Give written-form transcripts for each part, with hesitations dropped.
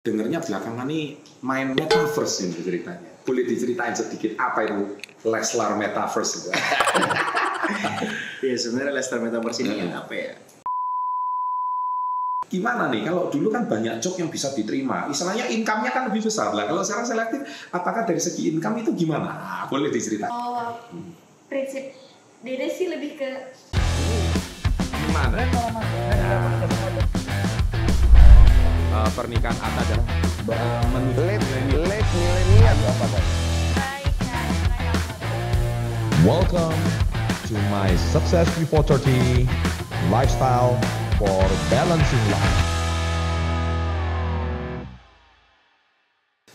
Dengernya belakangan nih main metaverse ini ceritanya. Boleh diceritain sedikit apa itu Leslar Metaverse itu? Ya sebenarnya Leslar Metaverse ini apa ya? Gimana nih, kalau dulu kan banyak job yang bisa diterima, istilahnya income-nya kan lebih besar lah. Kalau sekarang selektif, apakah dari segi income itu gimana? Boleh diceritain? Oh, prinsip diri sih lebih ke Gimana? Pernikahan Atta dan milenial apa kan? Welcome to my Success 330 Lifestyle for Balancing Life.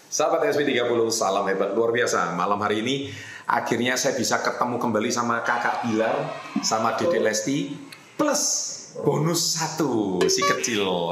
Sahabat SP30, salam hebat luar biasa. Malam hari ini akhirnya saya bisa ketemu kembali sama kakak Bilar, sama Dede Lesti, plus bonus satu, si kecil.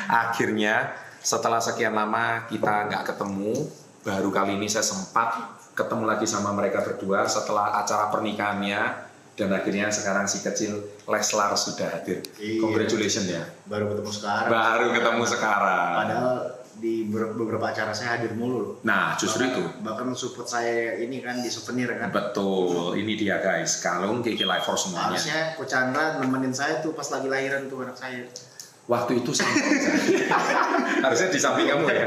Akhirnya setelah sekian lama kita nggak ketemu, baru kali ini saya sempat ketemu lagi sama mereka berdua setelah acara pernikahannya. Dan akhirnya sekarang si kecil Leslar sudah hadir. Iya. Congratulations ya. Baru ketemu sekarang. Baru ketemu sekarang. Padahal di beberapa acara saya hadir mulu loh. Nah, justru itu. Bahkan support saya ini kan di souvenir kan. Betul, ini dia guys, kalung Kiki Life for semuanya. Harusnya Ko Chandra nemenin saya tuh pas lagi lahiran tuh anak saya. Waktu itu sama harusnya di samping kamu ya.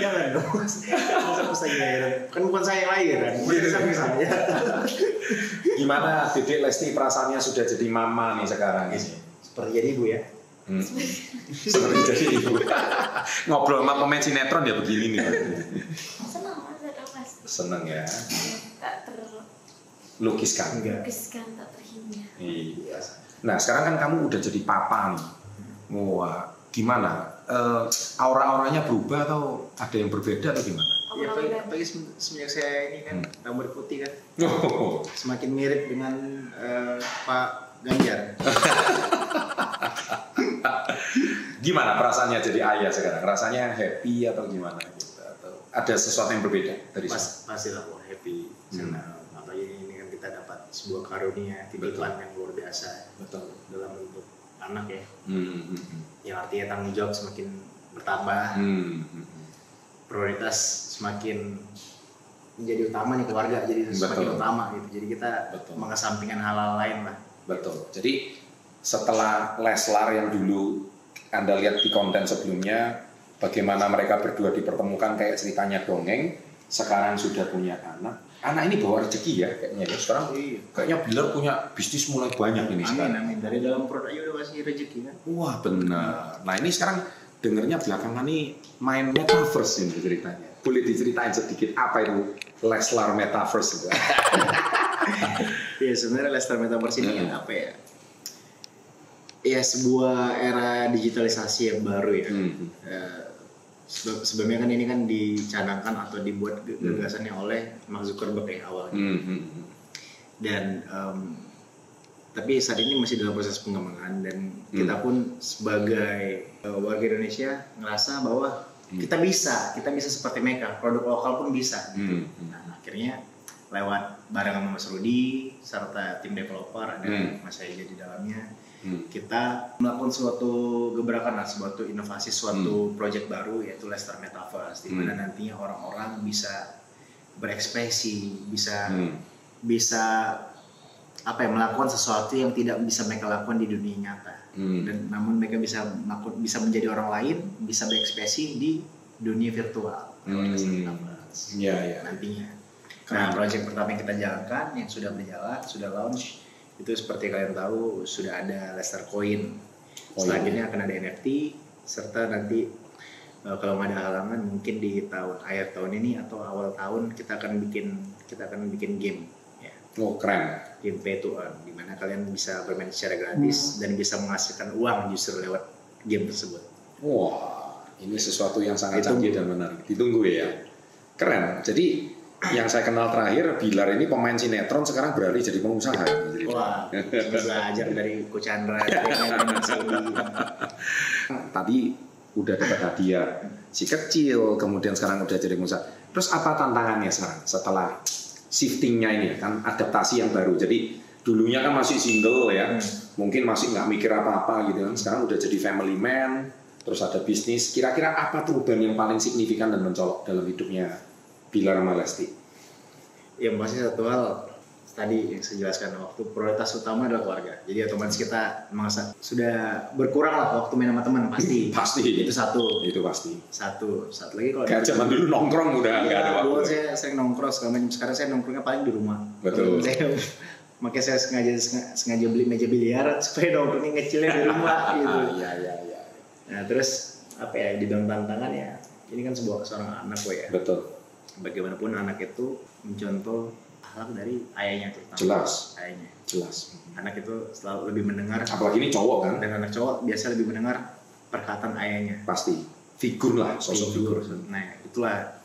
Jangan dong, masa pas lagi lahiran. Kan bukan saya yang lahiran, bukan di samping saya. Gimana Dedek Lesti perasaannya sudah jadi mama nih sekarang ini? Seperti jadi ibu ya. Seperti jadi ibu. Ngobrol sama pemain sinetron ya begini nih. senang mas, Seneng ya. tak Lukiskan. terlukiskan, tak terhingga. Iya. Nah sekarang kan kamu udah jadi papa nih. Wah, gimana? Aura-auranya berubah atau ada yang berbeda atau gimana? Ya apalagi semenjak saya ini kan rambut putih kan. Oh. Semakin mirip dengan Pak Ganjar. Gimana perasaannya jadi ayah sekarang? Rasanya happy atau gimana? Gitu? Atau ada sesuatu yang berbeda dari sana? Pastilah happy. Karena apalagi ini kan kita dapat sebuah karunia titipan yang luar biasa. Betul. Dalam bentuk anak ya. Yang artinya tanggung jawab semakin bertambah. Prioritas semakin menjadi utama nih, keluarga jadi semakin utama gitu. Jadi kita mengesampingkan hal-hal lain lah. Betul. Jadi setelah Leslar yang dulu Anda lihat di konten sebelumnya, bagaimana mereka berdua dipertemukan kayak ceritanya dongeng, sekarang sudah punya anak. Anak ini bawa rezeki ya kayaknya ya. Sekarang kayaknya Bilar punya bisnis mulai banyak ini sekarang. Amin. Dari dalam produk udah kasih rezeki kan. Wah benar. Nah ini sekarang dengernya belakangan nih main metaverse ini ceritanya. Boleh diceritain sedikit apa itu Leslar Metaverse itu? Ya sebenarnya Leslar Metaverse ini apa ya? Ya sebuah era digitalisasi yang baru ya. Sebelumnya kan ini kan dicanangkan atau dibuat gagasannya oleh Mark Zuckerberg ya awalnya. Dan tapi saat ini masih dalam proses pengembangan dan kita pun sebagai warga Indonesia ngerasa bahwa kita bisa seperti mereka, produk lokal pun bisa. Nah akhirnya lewat bareng sama Mas Rudi serta tim developer ada Mas Aija di dalamnya. Kita melakukan suatu gebrakan, suatu inovasi, suatu project baru yaitu Leslar Metaverse, di mana nantinya orang-orang bisa berekspresi, bisa apa ya, melakukan sesuatu yang tidak bisa mereka lakukan di dunia nyata. Dan namun mereka bisa menjadi orang lain, bisa berekspresi di dunia virtual lewat Leslar Metaverse. Nantinya. Nah, project pertama yang kita jalankan yang sudah berjalan, sudah launch, itu seperti kalian tahu sudah ada Leslar Coin. Selanjutnya akan ada NFT serta nanti kalau nggak ada halangan mungkin di akhir tahun ini atau awal tahun kita akan bikin game ya. Oh keren. Game pay to earn di mana kalian bisa bermain secara gratis dan bisa menghasilkan uang justru lewat game tersebut. Wah, ini sesuatu yang sangat canggih dan menarik. Ditunggu ya. Keren. Jadi yang saya kenal terakhir, Bilar ini pemain sinetron, sekarang beralih jadi pengusaha. Wah, belajar dari Ko Chandra. Tadi udah dapat hadiah si kecil, kemudian sekarang udah jadi pengusaha. Terus apa tantangannya sekarang setelah shiftingnya ini kan adaptasi yang baru. Jadi dulunya kan masih single ya, mungkin masih nggak mikir apa-apa gitu kan. Sekarang udah jadi family man, terus ada bisnis. Kira-kira apa perubahan yang paling signifikan dan mencolok dalam hidupnya Bilar sama Lesti? Yang pasti satu hal tadi yang saya jelaskan, waktu prioritas utama adalah keluarga. Jadi otomatis kita merasa sudah berkurang lah waktu main sama teman, pasti. Pasti. Itu satu. Itu pasti. Satu lagi kalau kayak zaman dulu nongkrong udah nggak ada waktu. Dulu saya sering nongkrong, sekarang saya nongkrongnya paling di rumah. Betul. Makanya saya sengaja beli meja biliar supaya nongkrongnya ngecilnya di rumah gitu. Iya. Nah terus apa ya, dibilang tantangan ya, ini kan seorang anak gue ya. Betul. Bagaimanapun anak itu mencontoh akhlak dari ayahnya terutama. Jelas. Ayahnya. Jelas. Anak itu selalu lebih mendengar. Apalagi ini cowok kan? Dan anak cowok biasa lebih mendengar perkataan ayahnya. Pasti. Figur lah, sosok figur. Nah itulah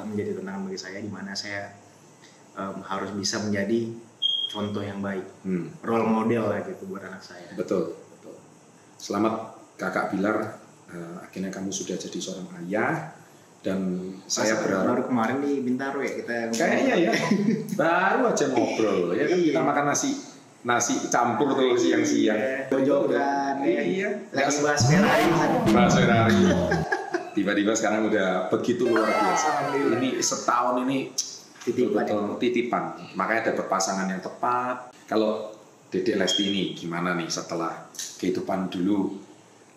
menjadi tantangan bagi saya, di mana saya harus bisa menjadi contoh yang baik, role model lah gitu buat anak saya. Betul. Selamat Kakak Bilar, akhirnya kamu sudah jadi seorang ayah. Dan saya berharap baru kemarin di Bintaro ya kita kayaknya ya baru aja ngobrol ya kan, kita makan nasi campur tuh siang-siang jojokan lagi bahas Ferrari tiba-tiba sekarang udah begitu luar biasa. Ini setahun ini titipan, makanya dapat pasangan yang tepat. Kalau Dedek Lesti ini gimana nih setelah kehidupan dulu,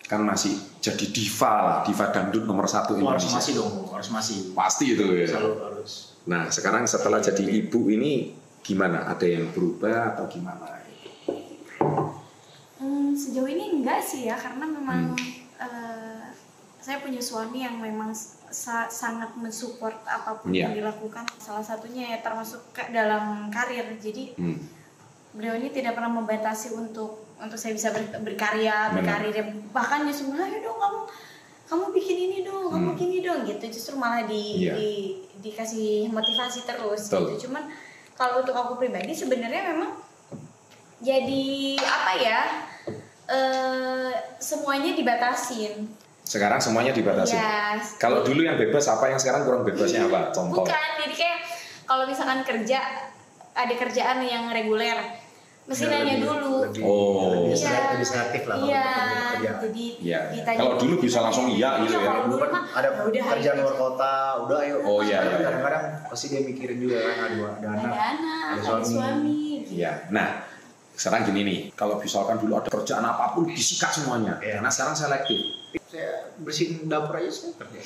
kan masih jadi diva dangdut nomor 1 Indonesia. Harus masih. Pasti itu ya. Selalu harus. Nah sekarang setelah jadi ibu ini gimana? Ada yang berubah atau gimana? Sejauh ini enggak sih ya, karena memang saya punya suami yang memang sangat mensupport apapun yang dilakukan. Salah satunya ya termasuk dalam karir. Jadi beliau ini tidak pernah membatasi untuk saya bisa berkarya, berkarir. Bahkan justru ayo dong kamu bikin ini dong, kamu bikin ini dong gitu. Justru malah dikasih motivasi terus gitu. Cuman kalau untuk aku pribadi sebenarnya memang jadi apa ya? Semuanya dibatasin. Sekarang semuanya dibatasi. Yes. Kalau dulu yang bebas apa, yang sekarang kurang bebasnya apa? Contoh. Bukan, jadi kayak kalau misalkan ada kerjaan yang reguler, mesti nanya dulu. Lebih selektif lah. Iya. Jadi ditanya. Kalau dulu bisa langsung iya gitu ya. Kalau dulu mah ada kerjaan luar kota, udah ayo. Oh iya. Kadang-kadang pasti dia mikirin juga kan, ada anak, ada suami. Iya. Nah, sekarang gini nih, kalau misalkan dulu ada kerjaan apapun disikat semuanya. Karena sekarang selektif. Saya bersihin dapur aja saya kerja.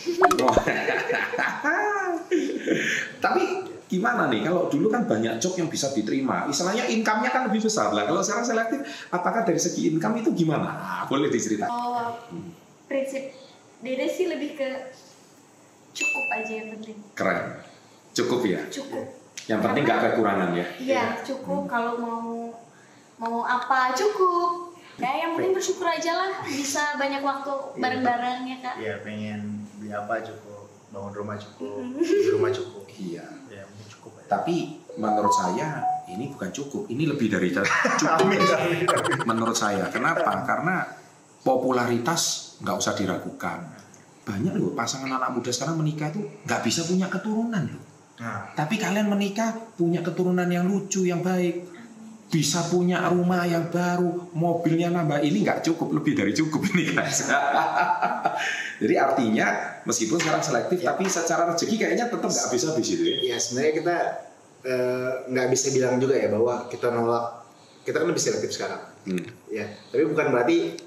Tapi gimana nih, kalau dulu kan banyak job yang bisa diterima, istilahnya income-nya kan lebih besar lah. Kalau sekarang selektif, apakah dari segi income itu gimana? Boleh diceritakan. Prinsip Dede sih lebih ke cukup aja yang penting. Keren, cukup ya. Cukup. Yang penting nggak kekurangan ya. Iya cukup. Kalau mau apa cukup. Ya yang penting bersyukur aja lah, bisa banyak waktu bareng-bareng ya Kak. Iya, pengen beli apa cukup, bangun rumah cukup, beli rumah cukup. Iya. Ya, cukup aja. Tapi menurut saya ini bukan cukup, ini lebih dari cukup. Menurut saya, kenapa? Karena popularitas nggak usah diragukan. Banyak loh pasangan anak muda sekarang menikah tuh nggak bisa punya keturunan loh. Tapi kalian menikah punya keturunan yang lucu, yang baik. Bisa punya rumah yang baru, mobilnya nambah, ini nggak cukup, lebih dari cukup ini guys. Jadi artinya meskipun sekarang selektif, tapi secara rezeki kayaknya tetap nggak bisa habis itu ya. Ya sebenarnya kita nggak bisa bilang juga ya bahwa kita nolak, kita kan lebih selektif sekarang. Ya, tapi bukan berarti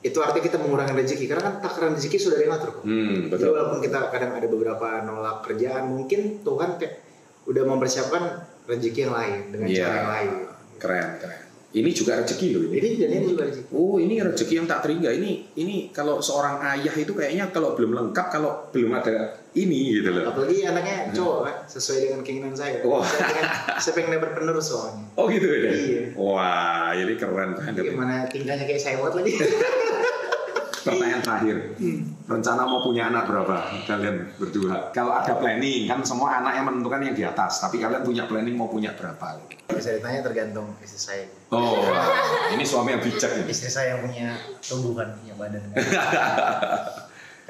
itu artinya kita mengurangi rezeki, karena kan takaran rezeki sudah diatur. Betul. Jadi walaupun kita kadang ada beberapa nolak kerjaan, mungkin Tuhan kayak udah mempersiapkan rezeki yang lain dengan cara yang lain. Keren. Ini juga rezeki loh ini. Ini juga rezeki. Oh, ini rezeki yang tak terhingga. Ini kalau seorang ayah itu kayaknya kalau belum lengkap, kalau belum ada ini gitu loh. Apalagi anaknya cowok kan, sesuai dengan keinginan saya. Wah. Saya pengen dapat penerus soalnya. Oh gitu ya. Iya. Wah, ini keren banget. Gimana tingkahnya kayak saya buat lagi. Pertanyaan terakhir, rencana mau punya anak berapa kalian berdua? Kalau ada planning, kan semua anak yang menentukan yang di atas, tapi kalian punya planning mau punya berapa? Bisa ditanya tergantung istri saya. Oh, ini suami yang bijak nih. Istri saya yang punya tubuh kan, punya badan.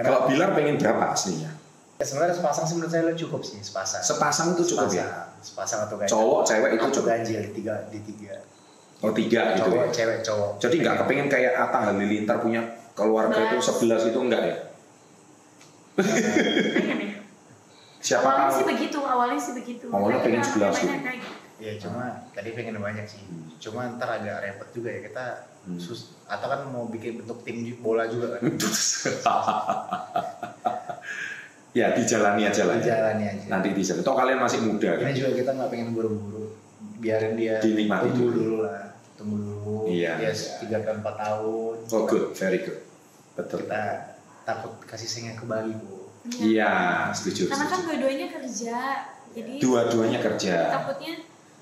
Kalau Bilar pengen berapa aslinya? Ya, sebenarnya sepasang sih menurut saya cukup sih, sepasang. Sepasang itu cukup ya? Sepasang atau ganjil. Cowok, cewek itu atau cukup? ganjil di tiga. Oh 3 gitu cowok, ya? cewek, cowok. Jadi nggak kepengen kayak Atta Halilintar punya keluarga itu 11 itu enggak ya? Pengen ya? Siapa Awalnya tahu? sih begitu, Awalnya pengen 11 banyak gitu. kayak gitu. Ya cuma tadi pengen banyak sih. Cuma ntar agak repot juga ya kita atau kan mau bikin bentuk tim bola juga kan. Ya dijalani aja lah. Dijalani aja. Nanti dijalani. Toh kalian masih muda kan? Ini juga kita nggak pengen buru-buru. Biarin dia Dinikmati tunggu dulu. dulu lah. Tunggu dulu. Iya. Dia 3-4 tahun. Oh good, very good. Betul. Kita takut kasih sayangnya kembali Bu. Iya, setuju. Karena kan setuju. dua-duanya kerja, jadi Dua-duanya kerja.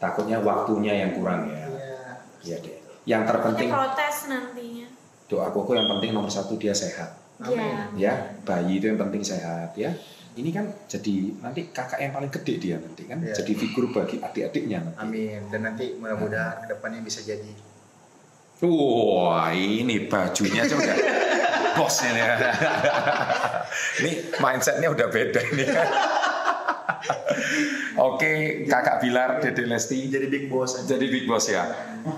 takutnya Waktunya yang kurang ya. Iya. Iya deh. Yang terpenting protes nantinya. doaku yang penting nomor 1 dia sehat. Amin. Ya, bayi itu yang penting sehat ya. Ini kan jadi nanti kakak yang paling gede dia nanti kan, Iya. jadi figur bagi adik-adiknya nanti. Amin. Dan nanti mudah-mudahan kedepannya bisa jadi. Wah, ini bajunya aja udah bos ini. Ini mindsetnya udah beda ini. Oke, Kakak Bilar, Dede Lesti. Jadi big boss aja. Jadi big boss ya.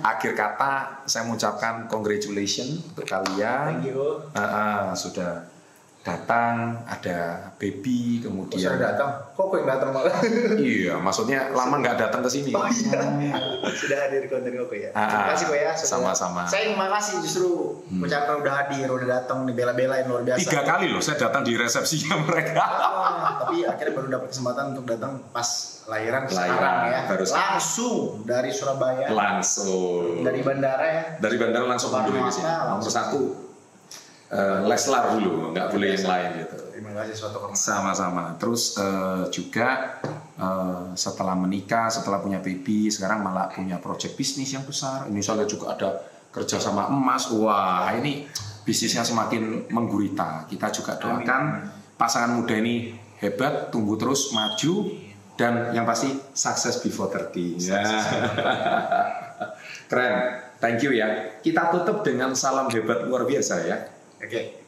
Akhir kata saya mengucapkan congratulations untuk kalian. Thank you. Sudah datang, ada baby, kemudian. Sudah datang. Kok yang datang malah? Iya, maksudnya lama nggak datang ke sini. Oh iya. Sudah hadir di konten Koko ya. Terima kasih Koko ya. Sama-sama. Saya terima kasih justru ucapan udah hadir, udah datang nih bela-belain luar biasa. 3 kali loh saya datang di resepsinya mereka. Tapi akhirnya baru dapat kesempatan untuk datang pas lahiran sekarang ya. Baru langsung dari Surabaya. Langsung. Dari bandara ya. Dari bandara langsung ambil ke sini. Nomor 1 Leslar dulu, nggak boleh yang lain gitu. Terima kasih suatu kehormatan. Sama-sama. Terus juga setelah menikah, setelah punya baby, sekarang malah punya project bisnis yang besar. Ini misalnya juga ada kerja sama emas. Wah, ini bisnisnya semakin menggurita. Kita juga doakan pasangan muda ini hebat, tumbuh terus, maju, dan yang pasti sukses before 30. Ya. Keren. Thank you ya. Kita tutup dengan salam hebat luar biasa ya. Oke.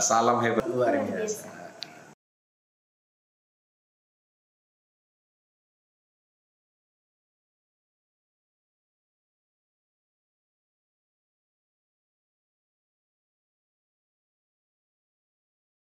Salam hebat Luar biasa.